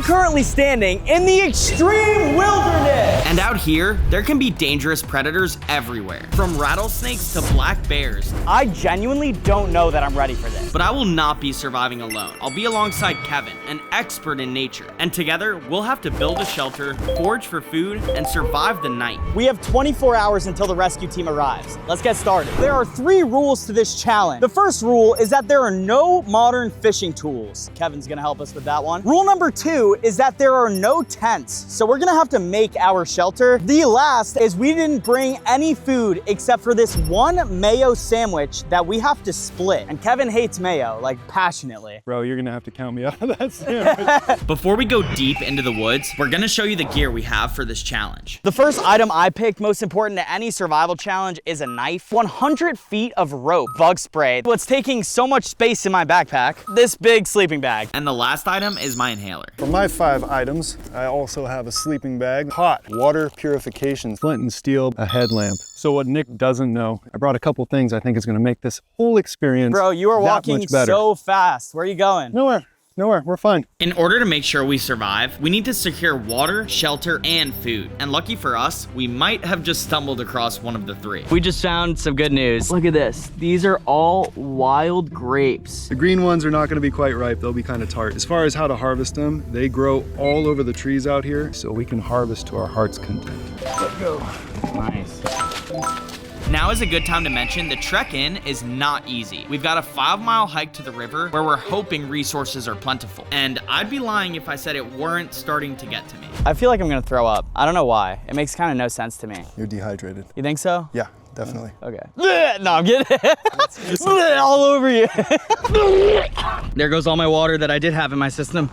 I'm currently standing in the extreme wilderness. And out here, there can be dangerous predators everywhere, from rattlesnakes to black bears. I genuinely don't know that I'm ready for this. But I will not be surviving alone. I'll be alongside Kevin, an expert in nature. And together, we'll have to build a shelter, forage for food, and survive the night. We have 24 hours until the rescue team arrives. Let's get started. There are 3 rules to this challenge. The first rule is that there are no modern fishing tools. Kevin's gonna help us with that one. Rule number 2 is that there are no tents, so we're gonna have to make our shelter. The last is we didn't bring any food except for this one mayo sandwich that we have to split. And Kevin hates mayo, like passionately. Bro, you're gonna have to count me out of that sandwich. Before we go deep into the woods, we're gonna show you the gear we have for this challenge. The first item I picked, most important to any survival challenge, is a knife. 100 feet of rope, bug spray. What's taking so much space in my backpack? This big sleeping bag. And the last item is my inhaler. For my 5 items, I also have a sleeping bag, hot water purification, flint and steel, a headlamp. So what Nick doesn't know, I brought a couple things I think is gonna make this whole experience Bro, you are walking better. so fast. Where are you going? Nowhere, we're fine. In order to make sure we survive, we need to secure water, shelter, and food. And lucky for us, we might have just stumbled across one of the 3. We just found some good news. Look at this. These are all wild grapes. The green ones are not gonna be quite ripe, they'll be kind of tart. As far as how to harvest them, they grow all over the trees out here, so we can harvest to our heart's content. Let's go. Nice. Now is a good time to mention the trek in is not easy. We've got a 5-mile hike to the river where we're hoping resources are plentiful. And I'd be lying if I said it weren't starting to get to me. I feel like I'm gonna throw up. I don't know why. It makes kind of no sense to me. You're dehydrated. You think so? Yeah, definitely. Okay. No, I'm kidding. All over you. There goes all my water that I did have in my system.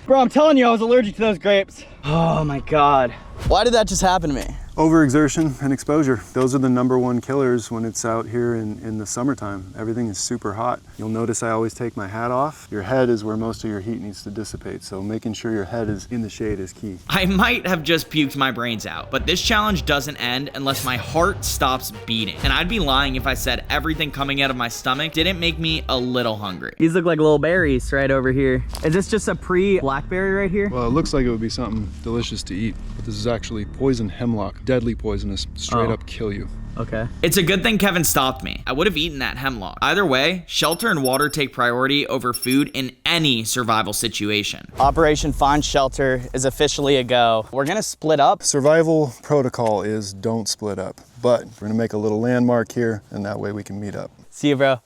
Bro, I'm telling you, I was allergic to those grapes. Oh my God. Why did that just happen to me? Overexertion and exposure. Those are the #1 killers when it's out here in the summertime. Everything is super hot. You'll notice I always take my hat off. Your head is where most of your heat needs to dissipate, so making sure your head is in the shade is key. I might have just puked my brains out, but this challenge doesn't end unless my heart stops beating. And I'd be lying if I said everything coming out of my stomach didn't make me a little hungry. These look like little berries right over here. Is this just a pre-blackberry right here? Well, it looks like it would be something delicious to eat, but this is actually poison hemlock. Deadly poisonous, straight up kill you. Okay. It's a good thing Kevin stopped me. I would have eaten that hemlock. Either way, shelter and water take priority over food in any survival situation. Operation Find Shelter is officially a go. We're gonna split up. Survival protocol is don't split up, but we're gonna make a little landmark here, and that way we can meet up. See you, bro.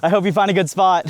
I hope you find a good spot.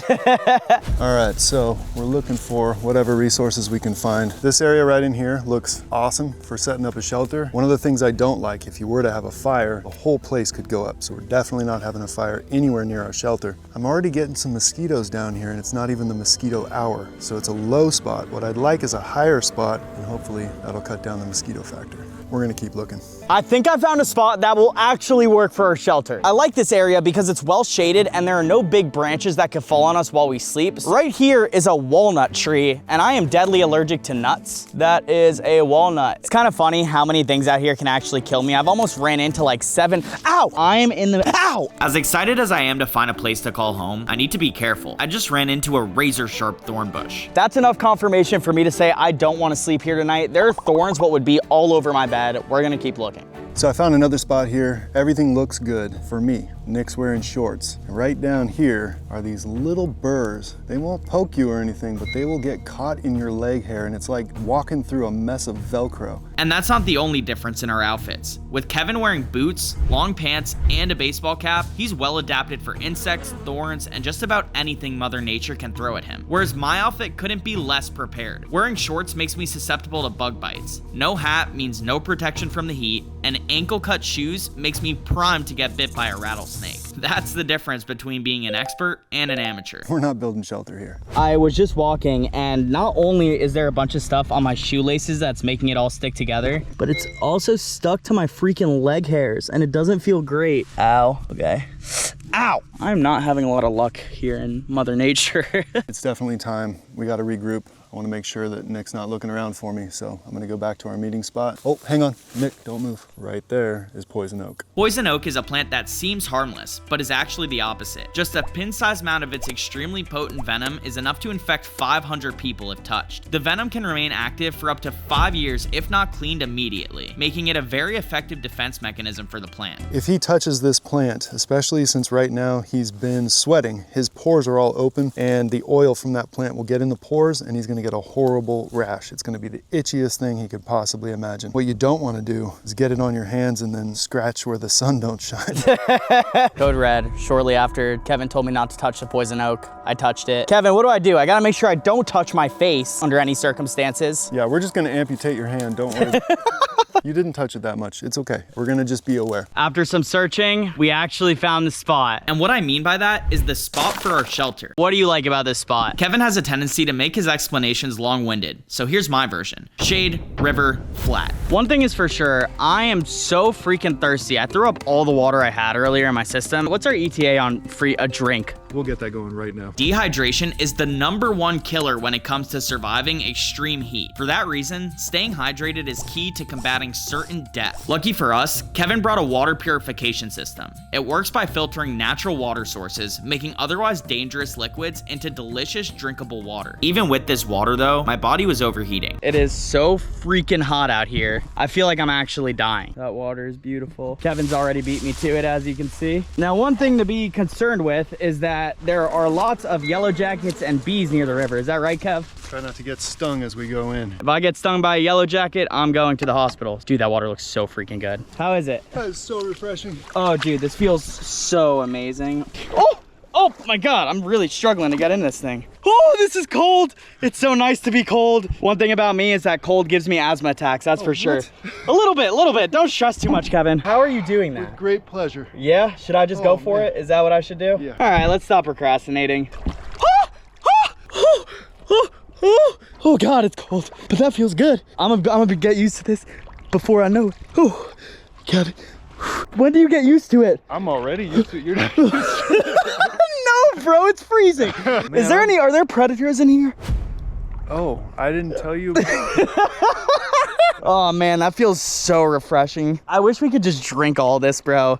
All right, so we're looking for whatever resources we can find. This area right in here looks awesome for setting up a shelter. One of the things I don't like, if you were to have a fire, the whole place could go up. So we're definitely not having a fire anywhere near our shelter. I'm already getting some mosquitoes down here, and it's not even the mosquito hour. So it's a low spot. What I'd like is a higher spot, and hopefully that'll cut down the mosquito factor. We're gonna keep looking. I think I found a spot that will actually work for our shelter. I like this area because it's well shaded and there are no big branches that could fall on us while we sleep. Right here is a walnut tree, and I am deadly allergic to nuts. That is a walnut. It's kind of funny how many things out here can actually kill me. I've almost ran into like 7. Ow! I am in the, ow! As excited as I am to find a place to call home, I need to be careful. I just ran into a razor sharp thorn bush. That's enough confirmation for me to say I don't want to sleep here tonight. There are thorns what would be all over my bed. We're gonna keep looking. So I found another spot here. Everything looks good for me. Nick's wearing shorts. And right down here are these little burrs. They won't poke you or anything, but they will get caught in your leg hair, and it's like walking through a mess of Velcro. And that's not the only difference in our outfits. With Kevin wearing boots, long pants, and a baseball cap, he's well adapted for insects, thorns, and just about anything Mother Nature can throw at him. Whereas my outfit couldn't be less prepared. Wearing shorts makes me susceptible to bug bites. No hat means no protection from the heat, and ankle-cut shoes makes me primed to get bit by a rattlesnake. That's the difference between being an expert and an amateur. We're not building shelter here. I was just walking, and not only is there a bunch of stuff on my shoelaces that's making it all stick together, but it's also stuck to my freaking leg hairs, and it doesn't feel great. Ow. Okay. Ow! I'm not having a lot of luck here in Mother Nature. It's definitely time we got to regroup. I want to make sure that Nick's not looking around for me, so I'm going to go back to our meeting spot. Oh, hang on. Nick, don't move. Right there is poison oak. Poison oak is a plant that seems harmless, but is actually the opposite. Just a pin-sized amount of its extremely potent venom is enough to infect 500 people if touched. The venom can remain active for up to 5 years if not cleaned immediately, making it a very effective defense mechanism for the plant. If he touches this plant, especially since right now he's been sweating, his pores are all open and the oil from that plant will get in the pores and he's going to get a horrible rash. It's going to be the itchiest thing he could possibly imagine. What you don't want to do is get it on your hands and then scratch where the sun don't shine. Code red. Shortly after Kevin told me not to touch the poison oak, I touched it. Kevin, what do? I gotta make sure I don't touch my face under any circumstances. Yeah, we're just going to amputate your hand. Don't worry. You didn't touch it that much. It's okay. We're going to just be aware. After some searching, we actually found the spot. And what I mean by that is the spot for our shelter. What do you like about this spot? Kevin has a tendency to make his explanations long-winded, so here's my version. Shade, river, flat. One thing is for sure, I am so freaking thirsty. I threw up all the water I had earlier in my system. What's our ETA on a drink? We'll get that going right now. Dehydration is the #1 killer when it comes to surviving extreme heat. For that reason, staying hydrated is key to combating certain death. Lucky for us, Kevin brought a water purification system. It works by filtering natural water sources, making otherwise dangerous liquids into delicious drinkable water. Even with this water though, my body was overheating. It is so freaking hot out here. I feel like I'm actually dying. That water is beautiful. Kevin's already beat me to it, as you can see. Now, one thing to be concerned with is that there are lots of yellow jackets and bees near the river. Is that right, Kev? Try not to get stung as we go in. If I get stung by a yellow jacket, I'm going to the hospital. Dude, that water looks so freaking good. How is it? That is so refreshing. Oh, dude, this feels so amazing. Oh my God, I'm really struggling to get in this thing. Oh, this is cold. It's so nice to be cold. One thing about me is that cold gives me asthma attacks, that's for sure. A little bit. Don't stress too much, Kevin. How are you doing that? With great pleasure. Yeah, should I just go for it? Is that what I should do? Yeah. All right, let's stop procrastinating. Oh God, it's cold, but that feels good. I'm gonna get used to this before I know it. Oh, Kevin, when do you get used to it? I'm already used to it. You're not used to it. No, bro, it's freezing. Man, are there predators in here? Oh, I didn't tell you. Oh man, that feels so refreshing. I wish we could just drink all this, bro.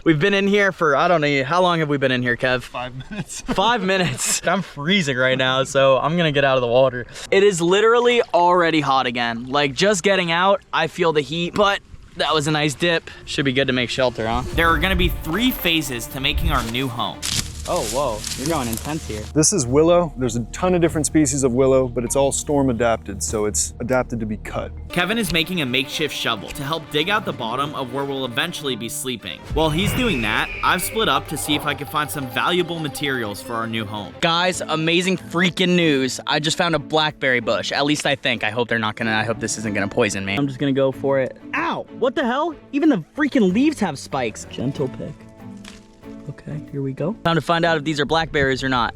We've been in here for, I don't know, how long have we been in here, Kev? 5 minutes. 5 minutes. I'm freezing right now, so I'm gonna get out of the water. It is literally already hot again. Like, just getting out, I feel the heat, but that was a nice dip. Should be good to make shelter, huh? There are gonna be 3 phases to making our new home. Oh, whoa, you're going intense here. This is willow. There's a ton of different species of willow, but it's all storm adapted, so it's adapted to be cut. Kevin is making a makeshift shovel to help dig out the bottom of where we'll eventually be sleeping. While he's doing that, I've split up to see if I can find some valuable materials for our new home. Guys, amazing freaking news. I just found a blackberry bush. At least I think. I hope this isn't gonna poison me. I'm just gonna go for it. Ow, what the hell? Even the freaking leaves have spikes. Gentle pick. Okay, here we go. Time to find out if these are blackberries or not.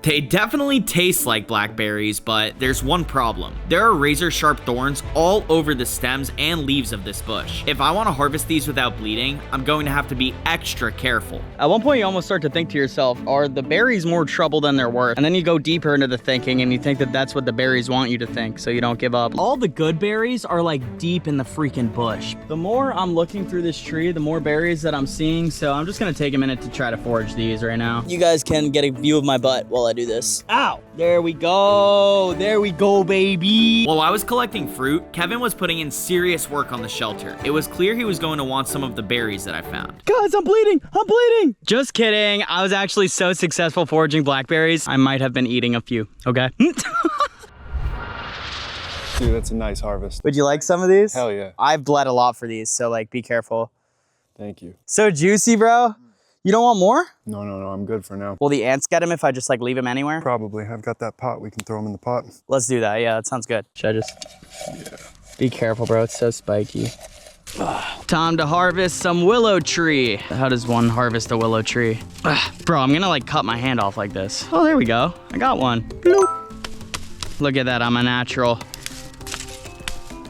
They definitely taste like blackberries, but there's one problem. There are razor sharp thorns all over the stems and leaves of this bush. If I want to harvest these without bleeding, I'm going to have to be extra careful. At one point, you almost start to think to yourself, are the berries more trouble than they're worth? And then you go deeper into the thinking and you think that that's what the berries want you to think, so you don't give up. All the good berries are like deep in the freaking bush. The more I'm looking through this tree, the more berries that I'm seeing, so I'm just gonna take a minute to try to forage these right now. You guys can get a view of my butt while I do this. Ow! There we go. There we go, baby. While I was collecting fruit, Kevin was putting in serious work on the shelter. It was clear he was going to want some of the berries that I found. Guys, I'm bleeding. I'm bleeding. Just kidding. I was actually so successful foraging blackberries, I might have been eating a few, okay? Dude, that's a nice harvest. Would you like some of these? Hell yeah. I've bled a lot for these, so like, be careful. Thank you. So juicy, bro. You don't want more? No, I'm good for now. Will the ants get them if I just like leave them anywhere? Probably. I've got that pot. We can throw them in the pot. Let's do that. Yeah, that sounds good. Should I just? Yeah. Be careful, bro. It's so spiky. Time to harvest some willow tree. How does one harvest a willow tree? Bro, I'm gonna like cut my hand off like this. Oh, there we go. I got one. Bloop. Look at that. I'm a natural.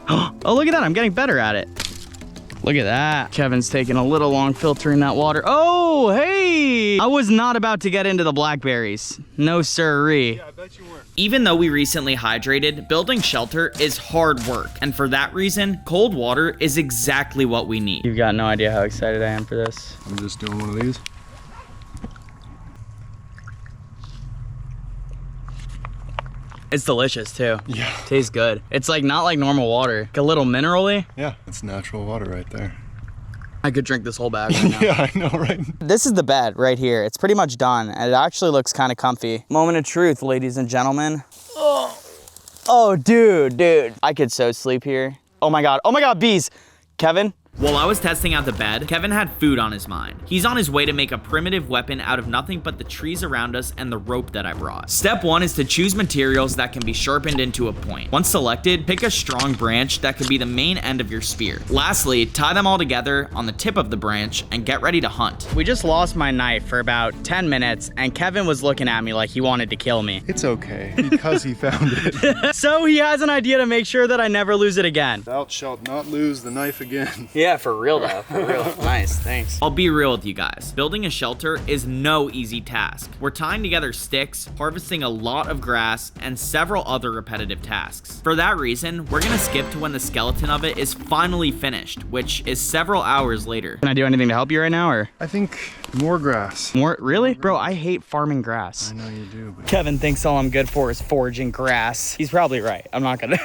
Oh, look at that. I'm getting better at it. Look at that. Kevin's taking a little long filtering that water. Oh, hey! I was not about to get into the blackberries. No sirree. Yeah, I bet you weren't. Even though we recently hydrated, building shelter is hard work. And for that reason, cold water is exactly what we need. You've got no idea how excited I am for this. I'm just doing one of these. It's delicious too. Yeah. Tastes good. It's like not like normal water. Like a little mineral-y. Yeah, it's natural water right there. I could drink this whole bag right now. Yeah, I know, right? This is the bed right here. It's pretty much done, and it actually looks kind of comfy. Moment of truth, ladies and gentlemen. Oh, dude. I could so sleep here. Oh my God, bees. Kevin? While I was testing out the bed, Kevin had food on his mind. He's on his way to make a primitive weapon out of nothing but the trees around us and the rope that I brought. Step 1 is to choose materials that can be sharpened into a point. Once selected, pick a strong branch that could be the main end of your spear. Lastly, tie them all together on the tip of the branch and get ready to hunt. We just lost my knife for about 10 minutes and Kevin was looking at me like he wanted to kill me. It's okay, because he found it. So he has an idea to make sure that I never lose it again. Thou shalt not lose the knife again. Yeah, for real though, for real. Nice, thanks. I'll be real with you guys. Building a shelter is no easy task. We're tying together sticks, harvesting a lot of grass, and several other repetitive tasks. For that reason, we're gonna skip to when the skeleton of it is finally finished, which is several hours later. Can I do anything to help you right now, or? I think more grass. More? Really? Bro, I hate farming grass. I know you do, but... Kevin thinks all I'm good for is foraging grass. He's probably right. I'm not gonna...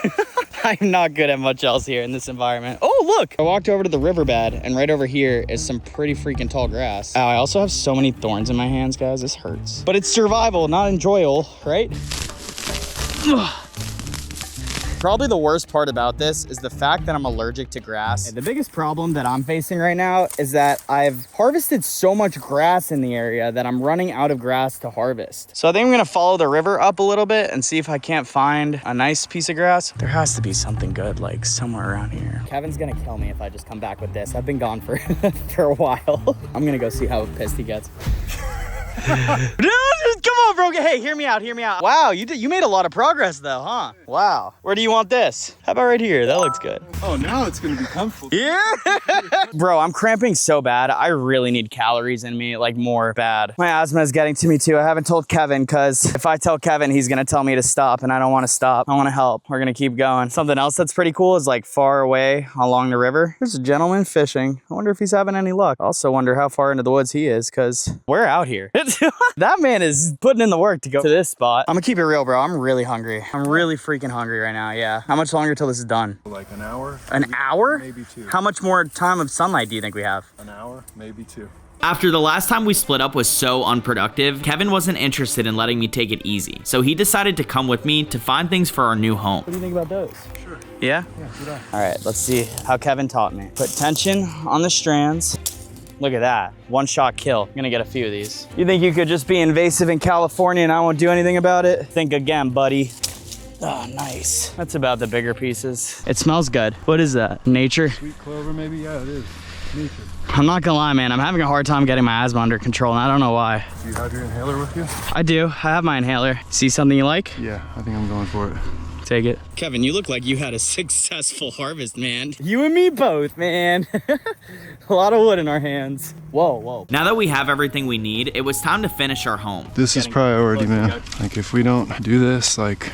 I'm not good at much else here in this environment. Oh, look! I walked over to the riverbed, and right over here is some pretty freaking tall grass. Ow, I also have so many thorns in my hands, guys. This hurts. But it's survival, not enjoyable, right? Probably the worst part about this is the fact that I'm allergic to grass. The biggest problem that I'm facing right now is that I've harvested so much grass in the area that I'm running out of grass to harvest. So I think I'm gonna follow the river up a little bit and see if I can't find a nice piece of grass. There has to be something good, like somewhere around here. Kevin's gonna kill me if I just come back with this. I've been gone for, for a while. I'm gonna go see how pissed he gets. Dude, come on, bro. Hey, hear me out. Wow, you made a lot of progress though, huh? Wow. Where do you want this? How about right here? That looks good. Oh, now it's gonna be comfortable. Yeah. Bro, I'm cramping so bad. I really need calories in me, like more bad. My asthma is getting to me too. I haven't told Kevin because if I tell Kevin, he's gonna tell me to stop and I don't want to stop. I want to help. We're gonna keep going. Something else that's pretty cool is like far away along the river. There's a gentleman fishing. I wonder if he's having any luck. I also wonder how far into the woods he is because we're out here. That man is putting in the work to go to this spot. I'm gonna keep it real, bro. I'm really hungry. I'm really freaking hungry right now, yeah. How much longer till this is done? Like an hour. An hour? Maybe 2. How much more time of sunlight do you think we have? An hour, maybe 2. After the last time we split up was so unproductive, Kevin wasn't interested in letting me take it easy. So he decided to come with me to find things for our new home. What do you think about those? Sure. Yeah? Yeah, do that. All right, let's see how Kevin taught me. Put tension on the strands. Look at that, one shot kill. I'm gonna get a few of these. You think you could just be invasive in California and I won't do anything about it? Think again, buddy. Oh, nice. That's about the bigger pieces. It smells good. What is that, nature? Sweet clover, maybe? Yeah, it is. Nature. I'm not gonna lie, man. I'm having a hard time getting my asthma under control and I don't know why. Do you have your inhaler with you? I do, I have my inhaler. See something you like? Yeah, I think I'm going for it. Take it. Kevin, you look like you had a successful harvest, man. You and me both, man. A lot of wood in our hands. Whoa. Now that we have everything we need, it was time to finish our home. This is priority, man. Like, if we don't do this, like,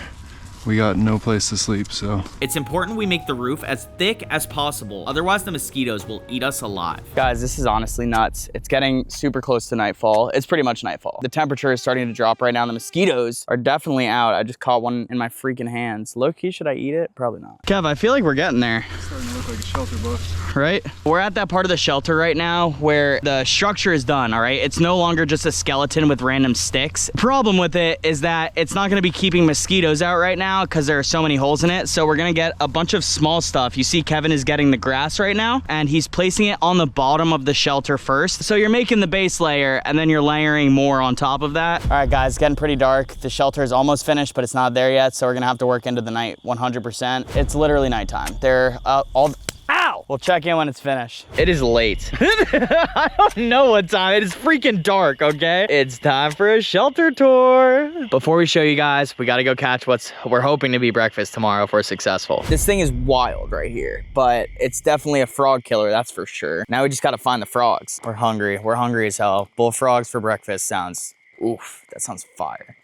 we got no place to sleep, so. It's important we make the roof as thick as possible, otherwise the mosquitoes will eat us alive. Guys, this is honestly nuts. It's getting super close to nightfall. It's pretty much nightfall. The temperature is starting to drop right now. The mosquitoes are definitely out. I just caught one in my freaking hands. Low-key, should I eat it? Probably not. Kev, I feel like we're getting there. It's starting to look like a shelter bus. Right? We're at that part of the shelter right now where the structure is done, all right? It's no longer just a skeleton with random sticks. Problem with it is that it's not gonna be keeping mosquitoes out right now because there are so many holes in it. So we're gonna get a bunch of small stuff. You see Kevin is getting the grass right now and he's placing it on the bottom of the shelter first. So you're making the base layer and then you're layering more on top of that. All right, guys, getting pretty dark. The shelter is almost finished, but it's not there yet. So we're gonna have to work into the night 100%. It's literally nighttime. They're ow! We'll check in when it's finished. It is late. I don't know what time. It is freaking dark, okay? It's time for a shelter tour. Before we show you guys, we gotta go catch what we're hoping to be breakfast tomorrow if we're successful. This thing is wild right here, but it's definitely a frog killer, that's for sure. Now we just gotta find the frogs. We're hungry. We're hungry as hell. Bullfrogs for breakfast sounds, oof, that sounds fire.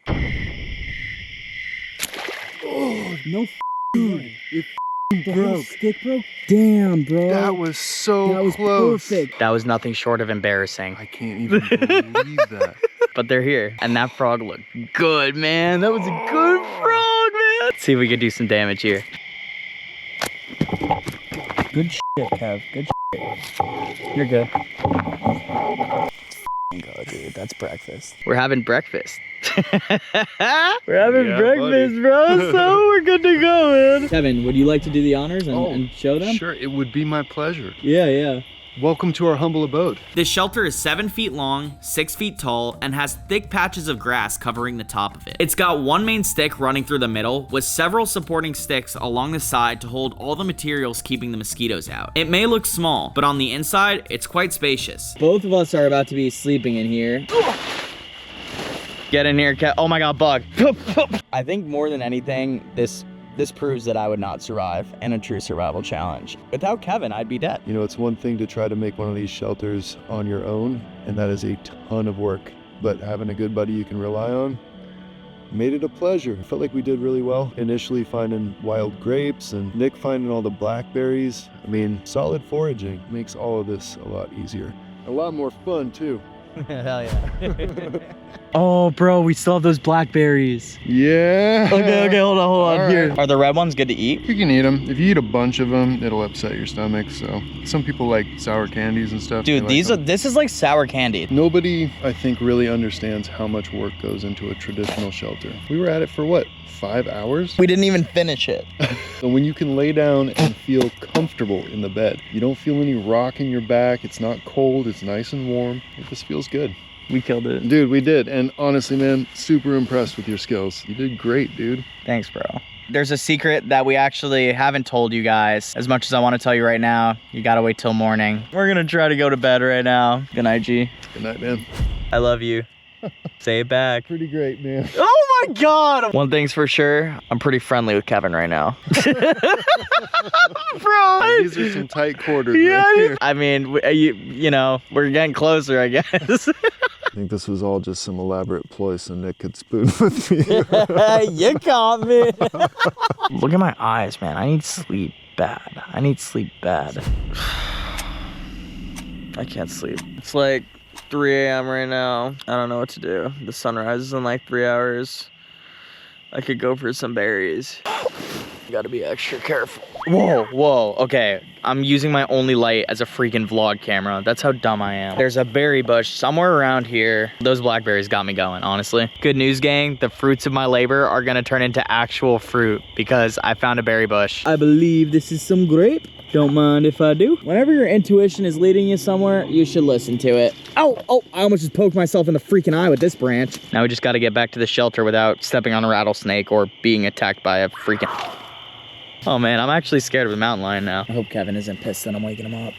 Oh, no It broke. Stick broke? Damn, bro. That was so close. Perfect. That was nothing short of embarrassing. I can't even believe that. But they're here, and that frog looked good, man. That was a good frog, man. Let's see if we can do some damage here. Good shit, Kev. Good shit. You're good. God, dude, that's breakfast. We're having breakfast. We're having breakfast, bro. So we're good to go, man. Kevin, would you like to do the honors and show them? Sure, it would be my pleasure. Yeah. Welcome to our humble abode. This shelter is 7 feet long, 6 feet tall, and has thick patches of grass covering the top of it. It's got one main stick running through the middle with several supporting sticks along the side to hold all the materials keeping the mosquitoes out. It may look small, but on the inside, it's quite spacious. Both of us are about to be sleeping in here. Get in here, oh my god, bug. I think more than anything, this proves that I would not survive in a true survival challenge. Without Kevin, I'd be dead. You know, it's one thing to try to make one of these shelters on your own, and that is a ton of work. But having a good buddy you can rely on made it a pleasure. I felt like we did really well. Initially finding wild grapes and Nick finding all the blackberries. I mean, solid foraging makes all of this a lot easier. A lot more fun too. Hell yeah. Oh, bro, we still have those blackberries. Yeah. Okay, hold on, All here. right. Are the red ones good to eat? You can eat them. If you eat a bunch of them, it'll upset your stomach. So some people like sour candies and stuff. Dude, this is like sour candy. Nobody, I think, really understands how much work goes into a traditional shelter. We were at it for what, 5 hours? We didn't even finish it. So when you can lay down and feel comfortable in the bed, you don't feel any rock in your back, it's not cold, it's nice and warm, it just feels good. We killed it. Dude, we did. And honestly, man, super impressed with your skills. You did great, dude. Thanks, bro. There's a secret that we actually haven't told you guys. As much as I want to tell you right now, you gotta wait till morning. We're gonna try to go to bed right now. Good night, G. Good night, man. I love you. Say it back. Pretty great, man. Oh my god! One thing's for sure, I'm pretty friendly with Kevin right now. Bro! These are some tight quarters right here. I mean, you know, we're getting closer, I guess. I think this was all just some elaborate ploy so Nick could spoon with me. You caught me. Look at my eyes, man. I need sleep bad. I need sleep bad. I can't sleep. It's like 3 a.m. right now. I don't know what to do. The sun rises in like 3 hours. I could go for some berries. Gotta be extra careful. Whoa, okay. I'm using my only light as a freaking vlog camera. That's how dumb I am. There's a berry bush somewhere around here. Those blackberries got me going, honestly. Good news, gang. The fruits of my labor are gonna turn into actual fruit because I found a berry bush. I believe this is some grape. Don't mind if I do. Whenever your intuition is leading you somewhere, you should listen to it. Oh, I almost just poked myself in the freaking eye with this branch. Now we just gotta get back to the shelter without stepping on a rattlesnake or being attacked by a freaking... Oh man, I'm actually scared of the mountain lion now. I hope Kevin isn't pissed that I'm waking him up.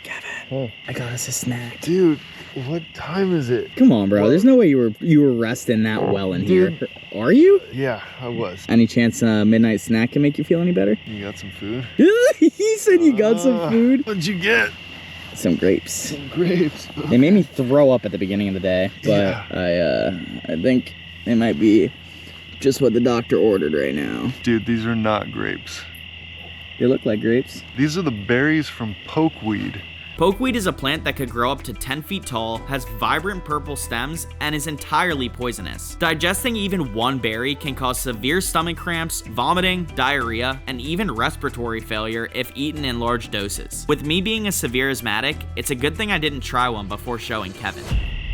Kevin, I got us a snack. Dude, what time is it? Come on, bro. There's no way you were resting that well in here. Are you? Yeah, I was. Any chance a midnight snack can make you feel any better? You got some food? He said you got some food. What'd you get? Some grapes. Some grapes. They made me throw up at the beginning of the day, but yeah. I think they might be just what the doctor ordered right now. Dude, these are not grapes. They look like grapes. These are the berries from pokeweed. Pokeweed is a plant that could grow up to 10 feet tall, has vibrant purple stems, and is entirely poisonous. Digesting even one berry can cause severe stomach cramps, vomiting, diarrhea, and even respiratory failure if eaten in large doses. With me being a severe asthmatic, it's a good thing I didn't try one before showing Kevin.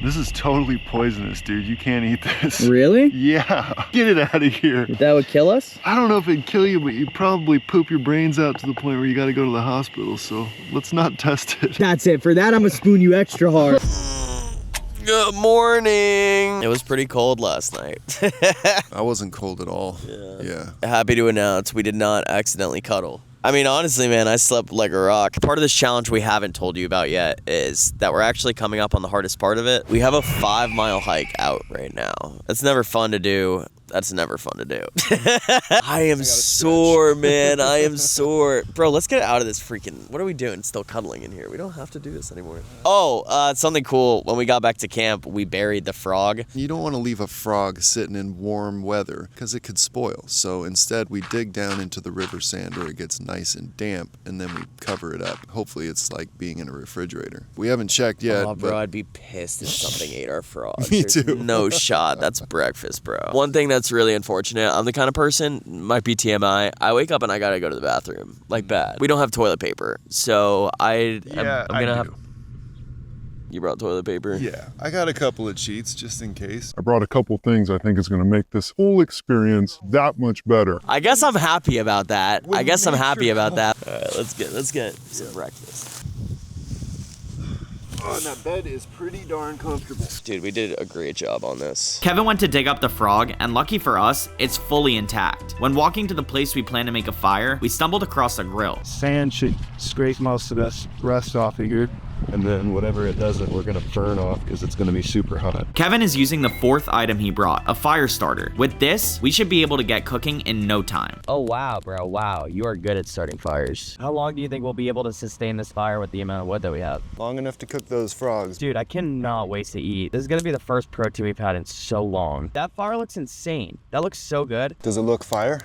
This is totally poisonous, dude. You can't eat this. Really? Yeah. Get it out of here. That would kill us? I don't know if it'd kill you, but you'd probably poop your brains out to the point where you gotta go to the hospital, so let's not test it. That's it. For that, I'm gonna spoon you extra hard. Good morning. It was pretty cold last night. I wasn't cold at all. Yeah. Happy to announce we did not accidentally cuddle. I mean, honestly, man, I slept like a rock. Part of this challenge we haven't told you about yet is that we're actually coming up on the hardest part of it. We have a 5-mile hike out right now. That's never fun to do. That's never fun to do. I am sore, man. I am sore. Bro, let's get out of this freaking... What are we doing? Still cuddling in here. We don't have to do this anymore. Oh, something cool. When we got back to camp, we buried the frog. You don't want to leave a frog sitting in warm weather because it could spoil. So instead, we dig down into the river sand where it gets nice and damp, and then we cover it up. Hopefully, it's like being in a refrigerator. We haven't checked yet. Oh, bro, I'd be pissed if something ate our frog. Me There's too. No shot. That's breakfast, bro. One thing that's really unfortunate, I'm the kind of person, might be TMI, I wake up and I gotta go to the bathroom. Like bad. We don't have toilet paper. So I'm gonna have... You brought toilet paper? Yeah, I got a couple of sheets just in case. I brought a couple things I think is going to make this whole experience that much better. I guess I'm happy about that. All right, let's get some breakfast. Oh, and that bed is pretty darn comfortable. Dude, we did a great job on this. Kevin went to dig up the frog, and lucky for us, it's fully intact. When walking to the place we plan to make a fire, we stumbled across a grill. Sand should scrape most of this rust off of here, and then whatever it doesn't, we're gonna burn off because it's gonna be super hot. Kevin is using the 4th item he brought, a fire starter. With this, we should be able to get cooking in no time. Oh, wow, bro. Wow. You are good at starting fires. How long do you think we'll be able to sustain this fire with the amount of wood that we have? Long enough to cook those frogs. Dude, I cannot wait to eat. This is going to be the first protein we've had in so long. That fire looks insane. That looks so good. Does it look fire?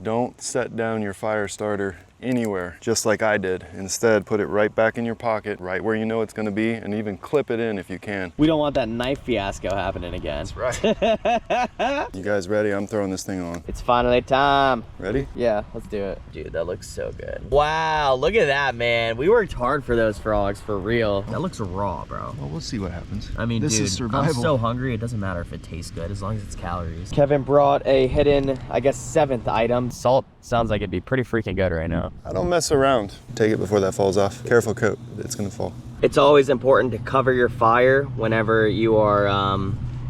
Don't set down your fire starter anywhere, just like I did. Instead, put it right back in your pocket, right where you know it's gonna be, and even clip it in if you can. We don't want that knife fiasco happening again. That's right. You guys ready? I'm throwing this thing on. It's finally time. Ready? Yeah, let's do it. Dude, that looks so good. Wow, look at that, man. We worked hard for those frogs, for real. That looks raw, bro. Well, we'll see what happens. I mean, this dude, is survival. I'm so hungry, it doesn't matter if it tastes good as long as it's calories. Kevin brought a hidden, I guess, 7th item. Salt sounds like it'd be pretty freaking good right now. I don't mess around. Take it before that falls off. Careful, coat. It's gonna fall. It's always important to cover your fire whenever you are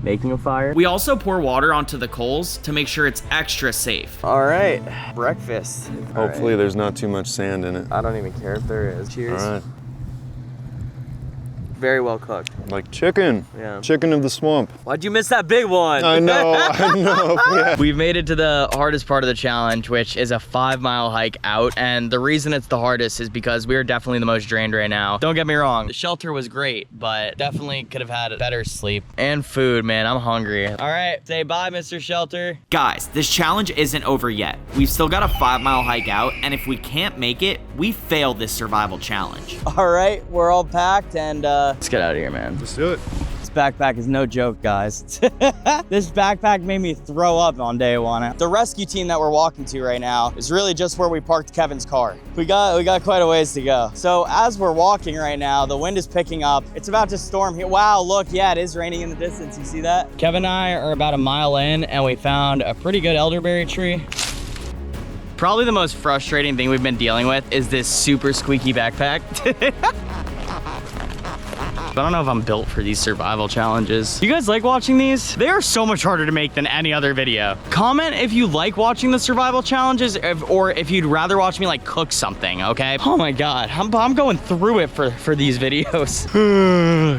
making a fire. We also pour water onto the coals to make sure it's extra safe. All right, breakfast. Hopefully there's not too much sand in it. I don't even care if there is. Cheers. All right. Very well cooked. Like chicken. Yeah. Chicken of the swamp. Why'd you miss that big one? I know, I know. Yeah. We've made it to the hardest part of the challenge, which is a 5-mile hike out. And the reason it's the hardest is because we are definitely the most drained right now. Don't get me wrong, the shelter was great, but definitely could have had better sleep. And food, man, I'm hungry. All right, say bye, Mr. Shelter. Guys, this challenge isn't over yet. We've still got a 5-mile hike out, and if we can't make it, we fail this survival challenge. All right, we're all packed, and Let's get out of here, man. Let's do it. this backpack is no joke, guys. This backpack made me throw up on day one. The rescue team that we're walking to right now is really just where we parked Kevin's car. We got quite a ways to go. So as we're walking right now, the wind is picking up. It's about to storm here. Wow, look, yeah, it is raining in the distance. You see that? Kevin and I are about a mile in, and we found a pretty good elderberry tree. Probably the most frustrating thing we've been dealing with is this super squeaky backpack. I don't know if I'm built for these survival challenges. You guys like watching these? They are so much harder to make than any other video. Comment if you like watching the survival challenges or if you'd rather watch me like cook something, okay? Oh my God, I'm going through it for these videos.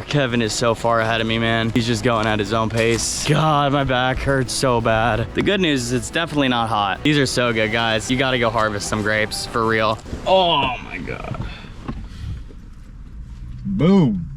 Kevin is so far ahead of me, man. He's just going at his own pace. God, my back hurts so bad. The good news is it's definitely not hot. These are so good, guys. You gotta go harvest some grapes, for real. Oh my God. Boom.